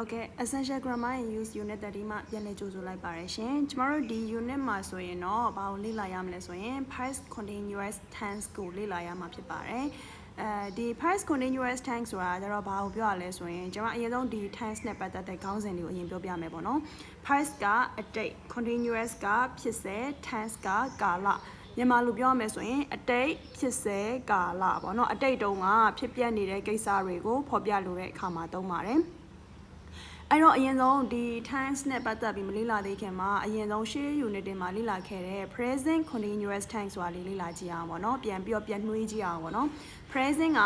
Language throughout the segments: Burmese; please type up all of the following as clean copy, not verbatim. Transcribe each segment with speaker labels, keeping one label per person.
Speaker 1: Okay, essential grammar and use unit 30မှာပြန်လည်ကြိုဆိုလိုက်ပါရရှင်ကျမတို့ဒီ unit မှာဆိုရင်တော့ဘာကိုလေ့လာရမလဲဆိုရင် past continuous tense ကိုလေ့လာရမှာဖြစ်ပါတယ်ဒီ past continuous tense ဆိုတာကျတော့ဘာကိုပြောရလဲဆိုရင်ကျွန်မအရင်ဆုံးဒီ tense နဲ့ပတ်သက်တဲ့ခေါင်းစဉ်တွေကိုအရင်ပြောပြမယ်ပေါ့နော် past ကအတိတ် continuous ကဖြစ်စေ tense ကကာလမြန်မာလိုပြောရမယ်ဆိုရင်အတိတ်ဖြစ်စေကာလပေါ့နော်အတိတ်တုန်းကဖြစ်ပျက်နေတဲ့ကိစ္စတွေကိုဖော်ပြလိုတဲ့အခါမှာသုံးပါတယ်အဲ့တော့အရင်ဆုံးဒီ tense နဲ့ပတ်သက်ပြီးမလေ့လာသေးခင်မှာအရင်ဆုံးရှေ့ unit တွေမှာလေ့လာခဲ့တဲ့ present continuous tense ဆိုတာလေ့လာကြည့်အောင်ပေါ့နော်ပြန်နှွေးကြည့်အောင်ပေါ့နော် present က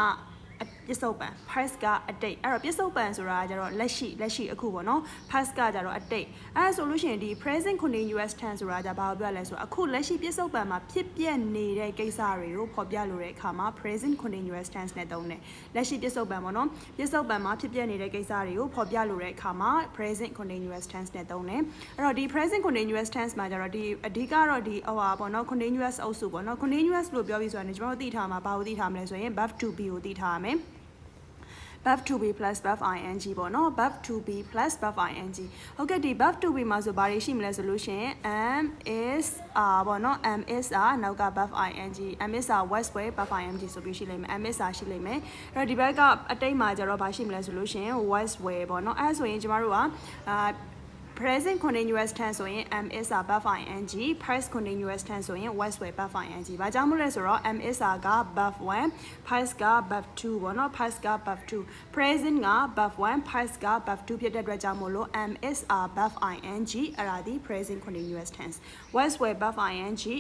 Speaker 1: ပြစ္ဆုတ်ပံ past ကအတိတ်အဲ့တော့ပြစ္ဆုတ်ပံဆိုတာကျတော့လက်ရှိအခုပေါ့နော် past ကကျတော့အတိတ်အဲ့ဒါဆိုလို့ရှိရင်ဒီ present continuous tense ဆိုတာကျဘာကိုပြောလဲဆိုအခုလက်ရှိပြစ္ဆုတ်ပံမှာဖြစ်ပျက်နေတဲ့ကိစ္စတွေကိုဖော်ပြလိုတဲ့အခါမှာ present continuous tense နဲ့သုံးတယ်လက်ရှိပြစ္ဆုတ်ပံပေါ့နော်ပြစ္ဆုတ်ပံမှာဖြစ်ပျက်နေတဲ့ကိစ္စတွေကိုဖော်ပြလိုတဲ့အခါမှာ present continuous tense နဲ့သုံးတယ်အဲ့တော့ဒီ present continuous tense မှာကျတော့ဒီအဓိကတော့ဒီဟိုပါပေါ့နော် continuous အုပ်စုပေါ့နော် continuous လို့ပြောပြီးဆိုရင်ကျွန်တော်တို့သိထားမှာဘာကိုသိထားမလဲဆိုရင် verb to be ကိုသိထားရမယ်verb to be plus verb ing ပေါ့နော် verb to be plus verb ing ဟုတ်ကဲ့ဒီ verb to be မှာဆိုဘာတွေရှိမလဲဆိုလို့ရှိရင် am is are ပေါ့နော် am is are နောက်က verb ing am is are was were verb ing ဆိုပြီးရှိလိမ့်မယ် am is are ရှိလိမ့်မယ်အဲ့တော့ဒီဘက်ကအတိတ်မှာကျတော့ဘာရှိမလဲဆိုလို့ရှိရင် was were ပေါ့နော်အဲ့ဆိုရင်ကျမတို့ကpresent continuous tense ဆိုရင် am is are verb ing past continuous tense ဆိုရင် was were verb ing ဘာကြောင့်မလဲဆိုတော့ am is are က verb 1 past က verb 2ပေါ့နော် past က verb 2 present က verb 1 past က verb 2ဖြစ်တဲ့အတွက်ကြောင့်မို့လို့ am is are verb ing အဲ့ဒါဒီ present continuous tense was were verb ing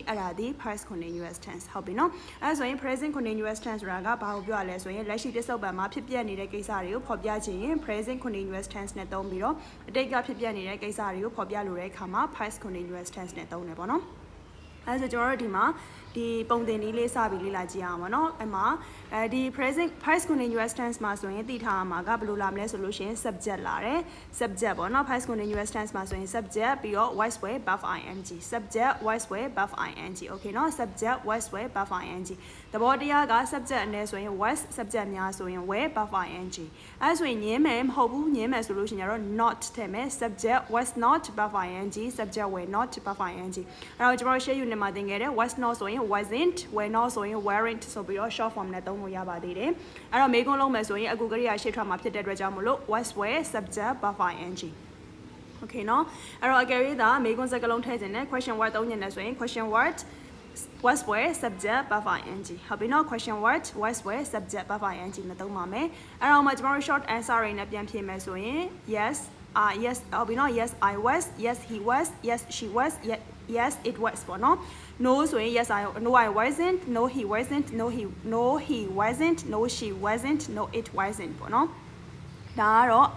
Speaker 1: အဲ့ဒါဒီ past continuous tense ဟုတ်ပြီနော်အဲ့ဆိုရင် present continuous tense ဆိုတာကဘာကိုပြောရလဲဆိုရင်လက်ရှိပြစ္ဆုတ်ပံမှာဖြစ်ပျက်နေတဲ့ကိစ္စတွေကိုဖော်ပြခြင်းရင် present continuous tense နဲ့သုံးပြီးတော့အတိတ်ကဖြစ်ပျက်နေတဲ့ကိစ္စတွေကိုဖော်ပြလိုတဲ့အခါမှာ past continuous tense နဲ့သုံးတယ်ပေါ့နော်အဲဆိုကျွန်တော်တို့ဒီမှာဒီပုံသင်နည်းလေးစပြီးလေ့လာကြည့်အောင်ပါเนาะအဲ့မှာဒီ present past continuous tense မှာဆိုရင်သိထားရမှာကဘယ်လိုလာမလဲဆိုလို့ရှိရင် subject လာတယ် subject ပေါ့เนาะ past continuous tense မှာဆိုရင် subject ပြီးတော့ was were verb ing subject was were verb ing okay เนาะ subject was were verb ing သဘောတရားက subject အနေဆိုရင် was subject များဆိုရင် were verb ing အဲဆိုရင်ညင်းမယ်မဟုတ်ဘူးညင်းမယ်ဆိုလို့ရှိရင်တော့ not ထည့်မယ် subject was not verb ing subject were not verb ing အဲ့တော့ကျွန်တော်ရှေ့ unit မှာသင်ခဲ့တဲ့ was not ဆိုရင်wasn't were not ဆိုရင် weren't ဆိုပြီးတော့ short form နဲ့သုံးလို့ရပါသေးတယ်အဲ့တော့မေးခွန်းလုံးမယ်ဆိုရင်အကူကရိယာရှေ့ထွက်မှာဖြစ်တဲ့အတွက်ကြောင့်မလို့ was were subject verb ing okay เนาะအဲ့တော့အကယ်၍သာမေးခွန်းစကားလုံးထည့်ခြင်းနဲ့ question word သုံးခြင်းနဲ့ဆိုရင် question word was were subject verb ing ဟုတ်ပြီเนาะ question word was were subject verb ing နဲ့သုံးပါမယ်အဲ့တော့မှကျွန်တော်တို့ short answer တွေနဲ့ပြန်ဖြေမယ်ဆိုရင် yes yes ဟုတ်ပြီเนาะ yes I was yes he was yes she was yes it was ပေါ့เนาะno ဆိုရင် yes no I wasn't no he wasn't no he wasn't no she wasn't no it wasn't ပေါ့เนาะဒါကတော့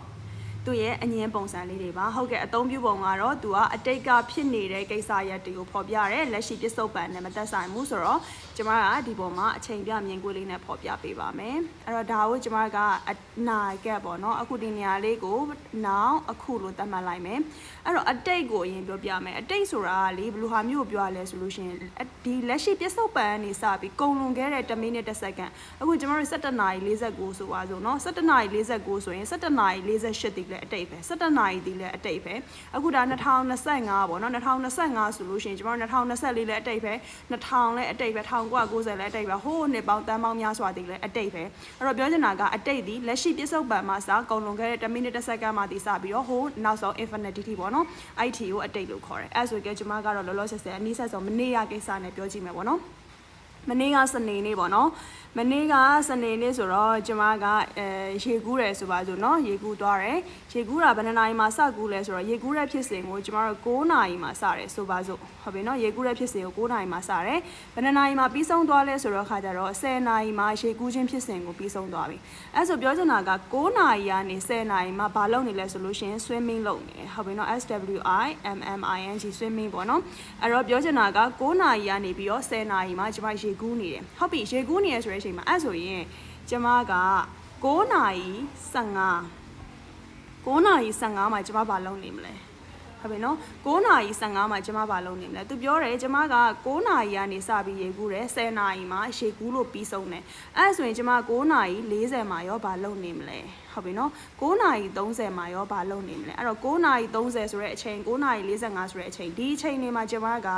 Speaker 1: သူရဲ့အငင်းပုံစံလေးတွေပါဟုတ်ကဲ့အသုံးပြုပုံကတော့သူကအတိတ်ကဖြစ်နေတဲ့ကိစ္စရပ်တွေကိုဖော်ပြရဲလက်ရှိပြစ္ဆုတ်ပံနဲ့မသက်ဆိုင်ဘူးဆိုတော့ကျမကဒီပုံမှာအချိန်ပြမြင်ကွင်းလေးနဲ့ဖော်ပြပေးပါမယ်အဲ့တော့ဒါကိုကျမကအနာဂတ်ပေါ့နော်အခုဒီနေရာလေးကို now အခုလို့သတ်မှတ်လိုက်မယ်အဲ့တော့အတိတ်ကိုအရင်ပြောပြမယ်အတိတ်ဆိုတာကလေဘယ်လိုဟာမျိုးကိုပြောရလဲဆိုလို့ရှိရင်ဒီလက်ရှိပြစ္ဆုတ်ပံကနေစပြီးကုန်လွန်ခဲ့တဲ့1မိနစ်1စက္ကန့်အခုကျမတို့17:49ဆိုပါစို့နော်17:49ဆိုရင်17:48တိလည်းအတိတ်ပဲ17နာရီဒီလည်းအတိတ်ပဲအခုဒါ2025ပေါ့နော်2025ဆိုလို့ရှိရင်ကျွန်တော်2024လည်းအတိတ်ပဲ2000လည်းအတိတ်ပဲ1990လည်းအတိတ်ပဲဟိုးနှစ်ပေါင်းတန်းပေါင်းများစွာဒီလည်းအတိတ်ပဲအဲ့တော့ပြောချင်တာကအတိတ်ဒီလက်ရှိပြစ္ဆုတ်ပံမှာစကုန်လွန်ခဲ့တဲ့1မိနစ်1စက္ကန့်မှဒီစပြီးတော့ဟိုးနောက်ဆုံး infinity ပေါ့နော်အဲ့ဒီကိုအတိတ်လို့ခေါ်တယ်အဲ့ဆိုကြကျွန်မကတော့လောလောဆယ်ဆယ်အနည်းဆက်ဆုံးမနေ့ကကိစ္စနဲ့ပြောကြည့်မယ်ပေါ့နော်မနေ့ကစနေနေ့ပေါ့နော်မနေ့ကစနေနေ့ဆိုတော့ကျမကရေကူးတယ်ဆိုပါစို့เนาะရေကူးသွားတယ်ရေကူးတာဘယ်နှစ်နာရီမှာစကူးလဲဆိုတော့ရေကူးတဲ့ဖြစ်စဉ်ကိုကျမတို့9နာရီမှာစတယ်ဆိုပါစို့ဟုတ်ပြီเนาะရေကူးတဲ့ဖြစ်စဉ်ကို9နာရီမှာစတယ်ဘယ်နှစ်နာရီမှာပြီးဆုံးသွားလဲဆိုတော့ခါကြတော့10နာရီမှာရေကူးခြင်းဖြစ်စဉ်ကိုပြီးဆုံးသွားပြီအဲဆိုပြောချင်တာက9နာရီကနေ10နာရီမှာဘာလုပ်နေလဲဆိုလို့ရှိရင် swimming လုပ်နေတယ်ဟုတ်ပြီเนาะ SWIMMING swimming ပေါ့เนาะအဲ့တော့ပြောချင်တာက9နာရီကနေပြီးတော့10နာရီမှာကျမရေကူးနေတယ်ဟုတ်ပြီရေကူးနေရဆိုတဲ့အချိန်မှာအဲ့ဆိုရင်ကျမက9နာရီ15မှာကျမဘာလုပ်နေမလဲ ဟုတ်ပြီနော်9နာရီ15မှာကျမဘာလုပ်နေမလဲသူပြောတယ်ကျမက9နာရီကနေစပြီးရေကူးတယ်10နာရီမှာရေကူးလို့ပြီးဆုံးတယ်အဲ့ဆိုရင်ကျမ9နာရီ40မှာရောဘာလုပ်နေမလဲဟုတ်ပြီနော်9နာရီ30မှာရောဘာလုပ်နေမလဲအဲ့တော့9နာရီ30ဆိုတဲ့အချိန်9နာရီ45ဆိုတဲ့အချိန်ဒီအချိန်တွေမှာကျမက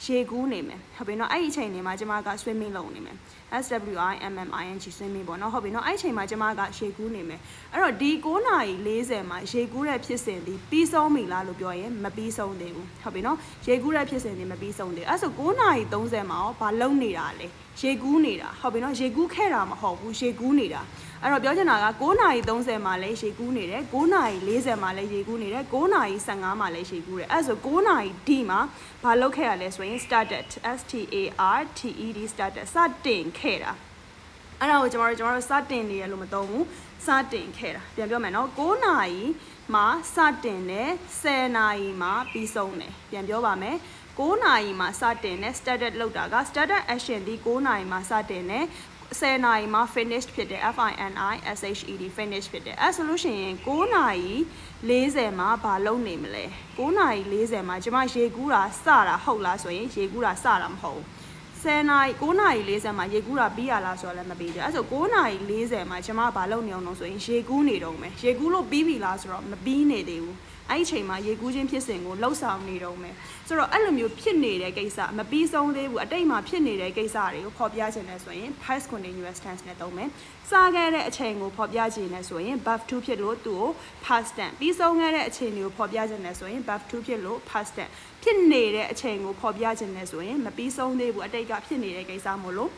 Speaker 1: ရေကူးနေမယ်ဟုတ်ပြီနော်အဲ့ဒီအချိန်တွေမှာကျမက swimming လုပ်နေမယ် SWIMMING swimming ပေါ့နော်ဟုတ်ပြီနော်အဲ့ဒီအချိန်မှာကျမကရေကူးနေမယ်အဲ့တော့ဒီ9နာရီ40မှာရေကူးတဲ့ဖြစ်စဉ်ဒီပြီးဆုံးပြီလားလို့ပြောရင်မပြီးဆုံးသေးဘူးဟုတ်ပြီနော်ရေကူးတဲ့ဖြစ်စဉ်ဒီမပြီးဆုံးသေးအဲ့ဆို9နာရီ30မှာရောဘာလုပ်နေတာလဲရေကူးနေတာဟုတ်ပြီနော်ရေကူးခဲ့တာမဟုတ်ဘူးရေကူးနေတာအဲ့တော့ပြောချင်တာက9နာရီ30မှာလည်းရေကူးနေတယ်9နာရီ40မှာလည်းရေကူးနေတယ်9နာရီ15မှာလည်းရေကူးတယ်အဲ့ဆို9နာရီ D မှာဘာလုပ်ခဲ့ရလဲဆိုရင် started STARTED started စတင်ခဲ့တာအဲ့ဒါကိုကျွန်တော်တို့စတင်နေရလို့မသုံးဘူးစတင်ခဲ့တာပြန်ပြောမယ်နော်9နာရီမှာစတင်တယ်10နာရီမှာပြီးဆုံးတယ်ပြန်ပြောပါမယ်9နာရီမှာစတင်တယ် started လောက်တာက started action ဒီ9နာရီမှာစတင်တယ်10နာရီမှာ finished ဖြစ်တယ် FINISHED finish ဖြစ်တယ်အဲ့ဆိုလို့ရှိရင်9နာရီ40မှာဘာလုပ်နေမလဲ9နာရီ40မှာကျွန်မရေကူးတာစတာဟုတ်လားဆိုရင်ရေကူးတာစတာမဟုတ်ဘူး10နာရီ9နာရီ40မှာရေကူးတာပြီးရလားဆိုတော့လည်းမပြီးကြအဲ့ဆို9နာရီ40မှာကျွန်မဘာလုပ်နေအောင်လို့ဆိုရင်ရေကူးနေတော့မယ်ရေကူးလို့ပြီးပြီလားဆိုတော့မပြီးနေသေးဘူးအဲ့ဒီအချိန်မှာရေကူးခြင်းဖြစ်စဉ်ကိုလှုပ်ဆောင်နေတော့မယ်ဆိုတော့အဲ့လိုမျိုးဖြစ်နေတဲ့ကိစ္စမပြီးဆုံးသေးဘူးအတိတ်မှာဖြစ်နေတဲ့ကိစ္စတွေကိုဖော်ပြခြင်းနဲ့ဆိုရင် past continuous tense နဲ့သုံးမယ်စားခဲ့တဲ့အချိန်ကိုဖော်ပြခြင်းနဲ့ဆိုရင် verb to ဖြစ်လို့သူ့ကို past tense ပြီးဆုံးခဲ့တဲ့အချိန်ကိုဖော်ပြခြင်းနဲ့ဆိုရင် verb to ဖြစ်လို့ past tense ဖြစ်နေတဲ့အချိန်ကိုဖော်ပြခြင်းနဲ့ဆိုရင်မပြီးဆုံးသေးဘူးအတိတ်ကဖြစ်နေတဲ့ကိစ္စမို့လို့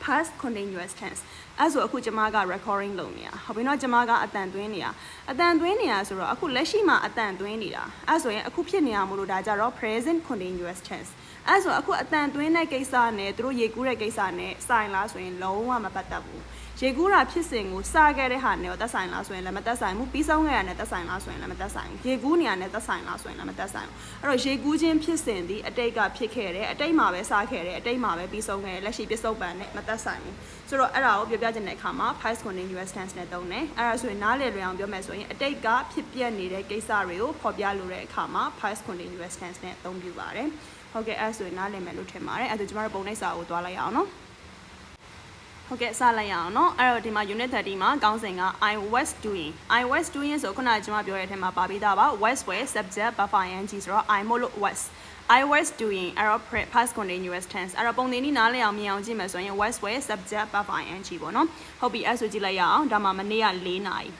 Speaker 1: past continuous tense အဲ့ဆိုအခုကျမက recording လုပ်နေတာဟုတ်ပြီနော်ကျမကအတန်သွင်းနေတာဆိုတော့အခုလက်ရှိမှာအတန်သွင်းနေတာအဲ့ဆိုရင်အခုဖြစ်နေတာမို့လို့ဒါကြတော့ present continuous tense အဲ့ဆိုအခုအတန်သွင်းတဲ့ကိစ္စနဲ့သူတို့ရေကူးတဲ့ကိစ္စနဲ့ဆိုင်လားဆိုရင်လုံးဝမပတ်သက်ဘူးရေကူးတာဖြစ်စဉ်ကိုစခဲ့တဲ့ဟာနဲ့သက်ဆိုင်လားဆိုရင်လည်းမသက်ဆိုင်ဘူးပြီးဆုံးခဲ့တာနဲ့သက်ဆိုင်လားဆိုရင်လည်းမသက်ဆိုင်ဘူးရေကူးနေရတဲ့သက်ဆိုင်လားဆိုရင်လည်းမသက်ဆိုင်ဘူးအဲ့တော့ရေကူးခြင်းဖြစ်စဉ်ဒီအတိတ်ကဖြစ်ခဲ့တယ်အတိတ်မှာပဲစခဲ့တယ်အတိတ်မှာပဲပြီးဆုံးခဲ့တယ်လက်ရှိပြစ္ဆုတ်ပံနဲ့မသက်ဆိုင်ဘူးဆိုတော့အဲ့ဒါကိုပြောပြချင်တဲ့အခါမှာ past continuous tense နဲ့သုံးတယ်အဲ့ဒါဆိုရင်နားလည်လွယ်အောင်ပြောမယ်ဆိုရင်အတိတ်ကဖြစ်ပျက်နေတဲ့ကိစ္စတွေကိုဖော်ပြလိုတဲ့အခါမှာ past continuous tense နဲ့သုံးပြပါတယ်ဟုတ်ကဲ့အဲ့ဆိုရင်နားလည်မယ်လို့ထင်ပါတယ်အဲ့ဒါကျမတို့ပုံနှိပ်စာကိုတွားလိုက်အောင်နော်ဟုတ်ကဲ့စလိုက်ရအောင်เนาะအဲ့တော့ဒီမှာ unit 30မှာကောင်းစဉ်က I was doing ဆိုခုနကကျွန်မပြောတဲ့အထက်မှာပါပြီးသားပါ was were subject verb ing ဆိုတော့ I မို့လို့ I was doing အဲ့တော့ past continuous tense အဲ့တော့ပုံသင်နည်းနားလည်အောင်မြင်အောင်ကြည့်မယ်ဆိုရင် was were subject verb ing ပေါ့နော်ဟုတ်ပြီအဲ့ဆိုကြည့်လိုက်ရအောင်ဒါမှမနေ့က4နာရီ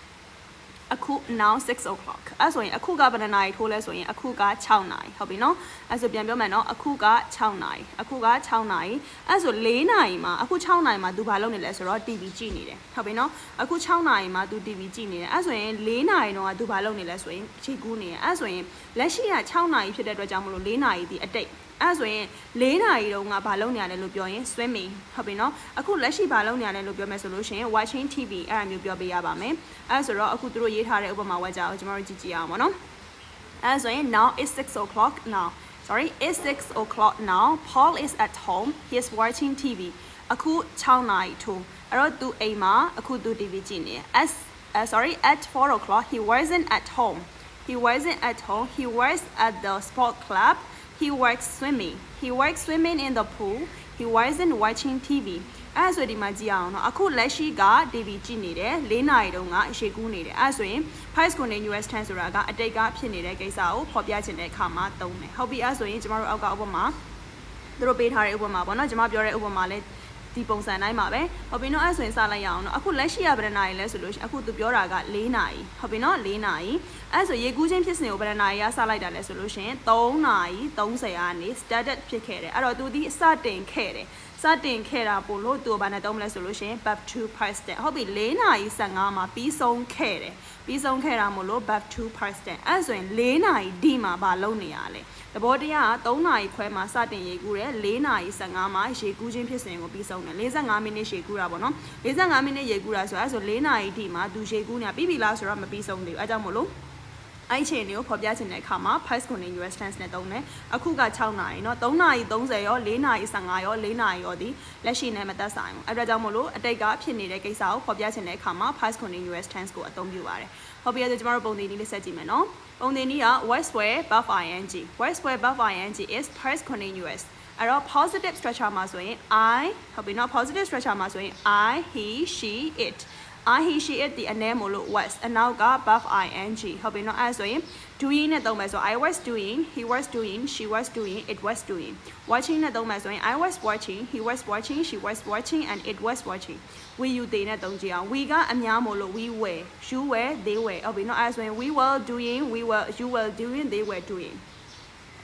Speaker 1: အခု now 6 o'clock အဲ့ဆိုရင်အခုကဘယ်နှနာရီထိုးလဲဆိုရင်အခုက6နာရီဟုတ်ပြီနော်အဲ့ဆိုပြန်ပြောမယ်နော်အခုက6နာရီအဲ့ဆို4နာရီမှာအခု6နာရီမှာ तू ဘာလုပ်နေလဲဆိုတော့ TV ကြည့်နေတယ်ဟုတ်ပြီနော်အခု6နာရီမှာ तू TV ကြည့်နေတယ်အဲ့ဆိုရင်4နာရီတော့ तू ဘာလုပ်နေလဲဆိုရင်ခြေကူးနေတယ်အဲ့ဆိုရင်လက်ရှိက6နာရီဖြစ်တဲ့အတွက်ကြောင့်မလို့4နာရီဒီအတိတ်အဲ့ဆိုရင်4နာရီတုန်းကဘာလုပ်နေရလဲလို့ပြောရင် swimming ဟုတ်ပြီနော်အခုလက်ရှိဘာလုပ်နေရလဲလို့ပြောမယ်ဆိုလို့ရှိရင် watching TV အဲ့ဒါမျိုးပြောပေးရပါမယ်အဲ့ဆိုတော့အခုသူတို့ရေးထားတဲ့ဥပမာဝက်ကြအောင်ကျွန်တော်တို့ကြည့်ကြည့်အောင်ပေါ့နော်အဲ့ဆိုရင် now is 6 o'clock now it's 6 o'clock now Paul is at home he is watching TV အခု6နာရီထိုးအဲ့တော့သူအိမ်မှာအခုသူ TV ကြည့်နေတယ်at 4 o'clock he wasn't at home he was at the sport club he works swimming in the pool he wasn't watching TV အဲ့ဆိုဒီမှာကြည့်အောင်နော်အခုလက်ရှိက TV ကြည့်နေတယ်4နာရီတုန်းကရေကူးနေတယ်အဲ့ဆိုရင် past continuous tense ဆိုတာကအတိတ်ကဖြစ်နေတဲ့ကိစ္စကိုဖော်ပြချင်တဲ့အခါမှာသုံးတယ်ဟုတ်ပြီအဲ့ဆိုရင်ကျမတို့အောက်ကဥပမာသူတို့ပေးထားတဲ့ဥပမာပေါ့နော်ကျမပြောတဲ့ဥပမာလဲဒီပုံစံတိုင်းပါပဲဟုတ်ပြီနော်အဲ့ဆိုရင်စလိုက်ရအောင်နော်အခုလက်ရှိကဘယ်နှနာရီလဲဆိုလို့အခုသူပြောတာက4နာရီဟုတ်ပြီနော်4နာရီအဲ့ဆိုရေကူးခြင်းဖြစ်စဉ်ကိုဘယ်နှနာရီကစလိုက်တာလဲဆိုလို့ရှင်3နာရီ30ကနေ started ဖြစ်ခဲ့တယ်အဲ့တော့သူဒီစတင်ခဲ့တာပို့လို့သူဘာနဲ့သုံးမလဲဆိုလို့ရှင် verb to past tense ဟုတ်ပြီ4နာရီ15မှာပြီးဆုံးခဲ့တာမို့လို့ verb to past tense အဲ့ဆိုရင်4နာရီဒီမှာဘာလုပ်နေရလဲသဘောတရားက3နာရီခွဲမှာစတင်ရေကူးတယ်4နာရီ15မှာရေကူးခြင်းဖြစ်စဉ်ကိုပြီးဆုံးတယ်45မိနစ်ရေကူးတာပေါ့နော်45မိနစ်ရေကူးတာဆိုအဲ့ဆို4နာရီဒီမှာသူရေကူးနေတာပြီးပြီလားဆိုတော့မပြီးဆုံးသေးဘူးအဲကြောင့်မို့လို့အဲ့ချိန်တွေကိုဖော်ပြချင်တဲ့အခါမှာ past continuous tense နဲ့သုံးတယ်အခုက6နာရီเนาะ3နာရီ30ရော4နာရီ15ရော4နာရီရောဒီလက်ရှိနဲ့မသက်ဆိုင်ဘူးအဲ့ဒါကြောင့်မို့လို့အတိတ်ကဖြစ်နေတဲ့ကိစ္စကိုဖော်ပြချင်တဲ့အခါမှာ past continuous tense ကိုအသုံးပြုပါတယ်ဟုတ်ပြီအဲ့ဒါကျမတို့ပုံသင်နည်းလေးဆက်ကြည့်မယ်เนาะ ပုံသင်နည်းက was were buff ing was were buff ing is past continuous အဲ့တော့ positive structure မှာဆိုရင် I ဟုတ်ပြီနော် positive structure မှာဆိုရင် I he she it I he she it ဒီအနေမို့လို့ was အနောက်က buff ing ဟုတ်ပြီနော်အဲ့ဆိုရင် doing နဲ့သုံးမယ်ဆို I was doing he was doing she was doing it was doing watching နဲ့သုံးမယ်ဆိုရင် I was watching he was watching she was watching and it was watching we you they နဲ့သုံးကြည့်အောင် we ကအများမို့လို့ we were you were they were ဟုတ်ပြီနော်အဲ့ဆိုရင် we were doing you were doing they were doing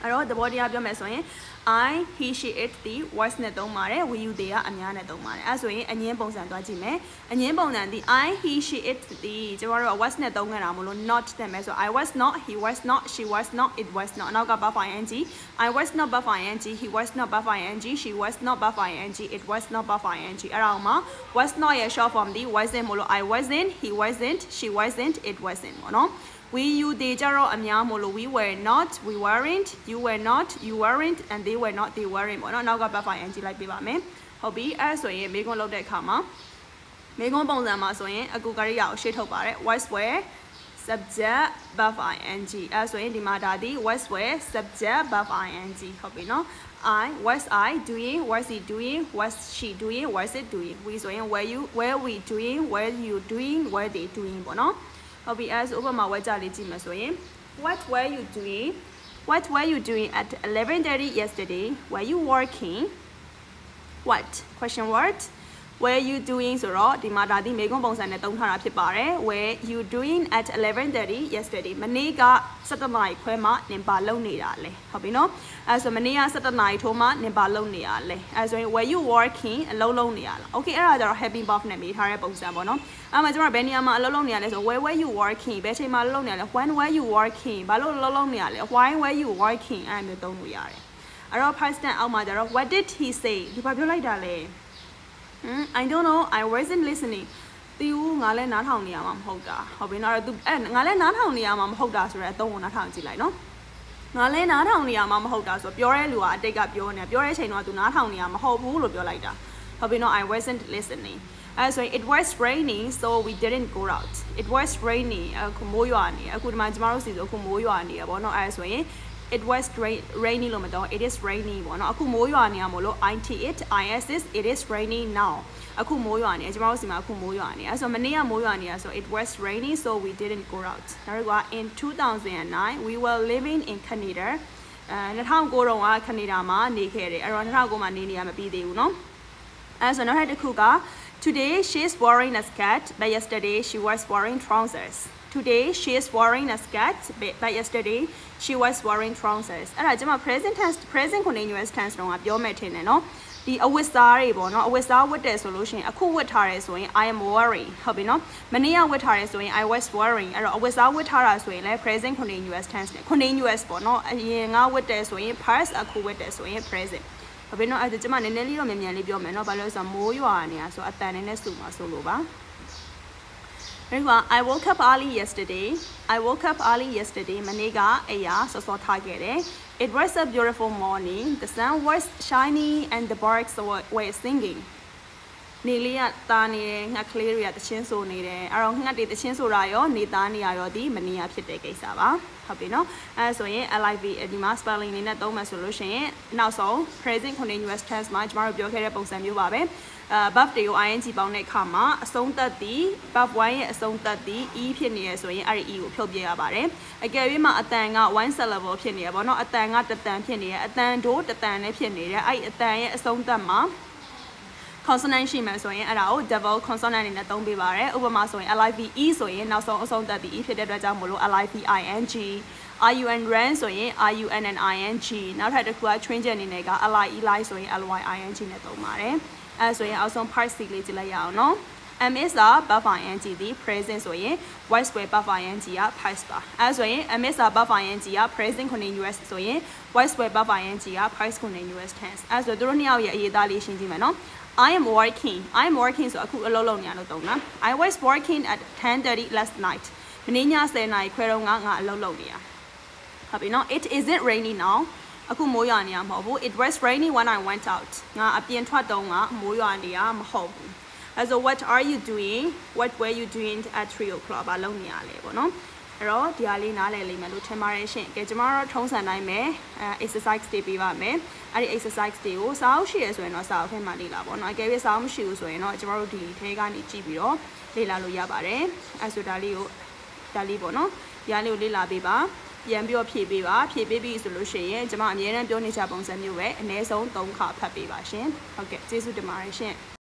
Speaker 1: အဲ့တော့သဘောတရားပြောမယ်ဆိုရင် I he she it ဒီ was နဲ့သုံးပါတယ် we you they ကအများနဲ့သုံးပါတယ်အဲ့ဆိုရင်အငင်းပုံစံသွားကြည့်မယ်အငင်းပုံစံဒီ I he she it ဒီကျမတို့က was နဲ့သုံးခဲ့တာမို့လို့ not တက်မယ်ဆို I was not he was not she was not it was not နောက်က buff ing I was not buff ing he was not buff ing she was not buff ing it was not buff ing အဲ့ဒါမှာ was not ရဲ့ short form ဒီ wasn't မို့လို့ I wasn't he wasn't she wasn't it wasn't ပေါ့နော်we you they ကြတော့အများမို့လို့ we were not we weren't you were not you weren't and they were not they weren't ပေါ့နော်နောက်က buff ing လိုက်ပေးပါမယ်ဟုတ်ပြီအဲ့ဆိုရင်မေးခွန်းလုပ်တဲ့အခါမှာမေးခွန်းပုံစံမှာဆိုရင်အကူကရိယာကိုရှေ့ထုတ်ပါတယ် was were subject buff ing အဲ့ဆိုရင်ဒီမှာဒါဒီ was were subject buff ing ဟုတ်ပြီနော် I doing was he doing was she doing was it doing we ဆိုရင် were we doing were you doing were they doing ပေါ့နော်ဟုတ်ပြီအဲ့ဆိုဥပမာဝေကြလေးကြည့်မယ်ဆိုရင် what were you doing at 11:30 yesterday were you working what question word were you doing ဆိုတော့ဒီမှာဒါဒီမေကွန်းပုံစံနဲ့သုံးထားတာဖြစ်ပါတယ် were you doing at 11:30 yesterday မနေ့က17နာရီခွဲမှနင်ပါလုပ်နေတာလဲဟုတ်ပြီနော်အဲ့ဆိုမနေ့က17နာရီထိုးမှနင်ပါလုပ်နေတာလဲအဲ့ဆိုရင် were you working အလုပ်လုပ်နေရလား okay အဲ့ဒါကြတော့ happy buff နဲ့မေးထားတဲ့ပုံစံပေါ့နော်အဲ့မှာကျွန်တော်ဘယ်နေရာမှာအလုပ်လုပ်နေရလဲဆို where were you working ဘယ်ချိန်မှာလုပ်နေရလဲ when were you working ဘာလို့လုပ်နေရလဲ why were you working အဲ့လိုမျိုးသုံးလို့ရတယ်အဲ့တော့ past tense အောက်မှာကြတော့ what did he say ဒီဘာပြောလိုက်တာလဲI don't know I wasn't listening တီဦးငါလည်းနားထောင်နေရမှာမဟုတ်တာဟုတ်ပြီနော်အဲ့ငါလည်းနားထောင်နေရမှာမဟုတ်တာဆိုတဲ့အသုံးကိုနားထောင်ကြည့်လိုက်နော်ငါလည်းနားထောင်နေရမှာမဟုတ်တာဆိုပြောတဲ့လူကအတိတ်ကပြောနေပြောတဲ့အချိန်တော့ तू နားထောင်နေရမှာမဟုတ်ဘူးလို့ပြောလိုက်တာဟုတ်ပြီနော် I wasn't listening အဲ့ဆိုရင် it was raining so we didn't go out it was raining အခုမိုးရွာနေအခုဒီမှာကျမတို့စီဆိုအခုမိုးရွာနေရပေါ့နော်အဲ့ဆိုရင်it was rainy လို့မတော့ it is rainy ပေါ့နော်အခုမိုးရွာနေရမို့လို့ it is raining now အခုမိုးရွာနေကျမတို့စီမှာအခုမိုးရွာနေအဲ့ဆိုမနေ့ကမိုးရွာနေရဆို it was rainy so we didn't go out နောက်တစ်ခုက in 2009 we were living in Canada 2009တုန်းကကနေဒါမှာနေခဲ့တယ်အဲ့တော့2009မှာနေရမပြီးသေးဘူးเนาะအဲ့ဆိုနောက်တစ်ခုက today she is wearing a skirt but yesterday she was wearing trousers Today she is wearing a skirt but yesterday she was wearing trousers အဲ့ဒါကျမ present continuous tense တော့ပြောမယ်ထင်တယ်เนาะဒီအဝတ်စားတွေပေါ့เนาะအဝတ်စားဝတ်တယ်ဆိုလို့ရှိရင်အခုဝတ်ထားတယ်ဆိုရင် I am wearing ဟုတ်ပြီเนาะမနေ့ကဝတ်ထားတယ်ဆိုရင် I was wearing အဲ့တော့အဝတ်စားဝတ်ထားတာဆိုရင်လည်း present continuous tense နဲ့ continuous ပေါ့เนาะအရင်ကဝတ်တယ်ဆိုရင် past အခုဝတ်တယ်ဆိုရင် present ဟုတ်ပြီเนาะအဲ့ဒါကျမနည်းနည်းလေးတော့မြန်လေးပြောမယ်เนาะဘာလို့လဲဆိုတော့မိုးရွာနေတာဆိုအတန်နည်းနည်းစုမှာဆိုလို့ပါ I woke up early yesterday မနေ့ကအိယာစောစောထားခဲ့တယ် It was a beautiful morning the sun was shining and the birds were singing နေလေးကတာနေတယ်ငှက်ကလေးတွေကတချင်းဆိုနေတယ်အဲ့တော့ငှက်တွေတချင်းဆိုတာရောနေသားနေရရောဒီမနေရဖြစ်တဲ့ကိစ္စပါဟုတ်ပြီနော်အဲ့ဆိုရင် live ဒီမှာ spelling လေးနဲ့သုံးမယ်ဆိုလို့ရှိရင်နောက်ဆုံး present continuous tense မှာကျမတို့ပြောခဲ့တဲ့ပုံစံမျိုးပါပဲ verb တွေကို ing ပေါင်းတဲ့အခါမှာအဆုံးသတ်သည် verb 1ရဲ့အဆုံးသတ်သည် e ဖြစ်နေရဆိုရင်အဲ့ဒီ e ကိုဖြုတ်ပြရပါတယ်အကယ်၍မှာအတန်က one syllable ဖြစ်နေရပေါ့နော်အတန်ကတတန်ဖြစ်နေရအတန်တို့တတန်နဲ့ဖြစ်နေတယ်အဲ့အတန်ရဲ့အဆုံးသတ်မှာconsonant ရှိမယ်ဆိုရင်အဲ့ဒါကို double consonant အနေနဲ့သုံးပေးပါရယ်ဥပမာဆိုရင် liveဆိုရင်နောက်ဆုံးအဆုံးသတ်သည် e ဖြစ်တဲ့အတွက်ကြောင့်မလို့ live ing run ဆိုရင် run and ing နောက်ထပ်တစ်ခုက train ချက်အနေနဲ့က li ဆိုရင် ly ing နဲ့သုံးပါတယ်အဲ့ဆိုရင်အောက်ဆုံး part C လေးကြည့်လိုက်ရအောင်နော် M is a buff ing ဒီ present ဆိုရင် voice were buff ing က past ပါအဲ့ဆိုရင် M is a buff ing က present continuous ဆိုရင် voice were buff ing က past continuous tense အဲ့ဆိုတို့နှစ်ယောက်ရဲ့အရေးသားလေးရှင်းကြည့်မယ်နော်I am working ဆိုအခုအလုပ်လုပ်နေရလို့သုံးတာ I was working at 10:30 last night မနေ့ည10:00နာရီခွဲတုန်းကငါအလုပ်လုပ်နေရဟုတ်ပြီနော် It isn't raining now အခုမိုးရွာနေရမဟုတ်ဘူး It was raining when I went out ငါအပြင်ထွက်တုန်းကမိုးရွာနေရမဟုတ်ဘူးအဲ့ဆို what are you doing what were you doing at 3 o'clock ဘာလုပ်နေရလဲပေါ့နော် အဲ့တော့ဒီအားလေးနားလည်လိမ့်မယ်လို့ထင်ပါတယ်ရှင်ကဲကျွန်မတို့ထုံးစံတိုင်းပဲ exercise တွေပေးပါမယ်အဲ့ဒီ exercise တွေကိုစာအုပ်ရှိရဆိုရင်တော့စာအုပ်ထဲမှာလေ့လာပေါ့နော်အကယ်၍စာအုပ်မရှိဘူးဆိုရင်တော့ကျွန်တော်တို့ဒီထဲကနေကြည့်ပြီးတော့လေ့လာလို့ရပါတယ်အဲ့ဆိုဒါလေးပေါ့နော်ဒီအားလေးကိုလေ့လာပေးပါပြန်ပြီးတော့ဖြည့်ပေးပါဖြည့်ပေးပြီဆိုလို့ရှိရင်ကျွန်မအများအားပြောနေချပုံစံမျိုးပဲအနည်းဆုံး3ခါဖတ်ပေးပါရှင်ဟုတ်ကဲ့ကျေးဇူးတင်ပါတယ်ရှင်